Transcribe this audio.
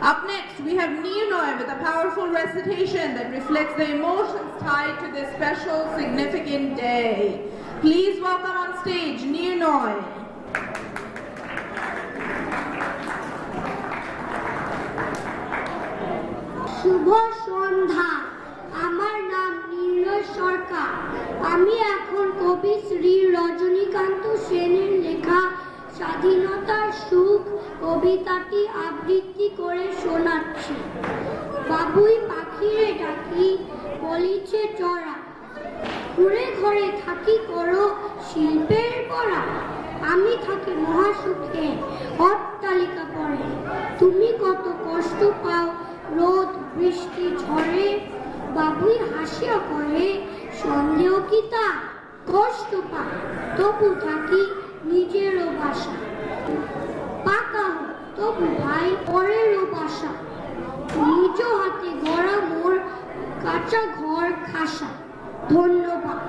Up next, we have Nirnoy with a powerful recitation that reflects the emotions tied to this special, significant day. Please welcome on stage Nirnoy. শুভ সন্ধ্যা। আমার নাম নির্ণয় সরকার। আমি এখন কবি শ্রী রজনীকান্ত সেনের লেখা স্বাধীনতার সুখ কবিতাটি আবৃত্তি করে শোনাচ্ছি। বাবুই পাখিরে ডাকি বলিছে চড়া, ঘুরে ঘরে থাকি করো শিল্পের পড়া। আমি থাকি মহাসুখে অট্টালিকা পড়ে, তুমি কত কষ্ট পাও রোদ বৃষ্টি ঝড়ে। বাবুই হাসিয়া করে সন্দেহ কি তা, কষ্ট পায় তবু থাকি নিজেরও বাসা। পাকা হোক তবু ভাই পরেরও বাসা, নিজ হাতে গড়া মোর কাঁচা ঘর খাসা। ধন্যবাদ।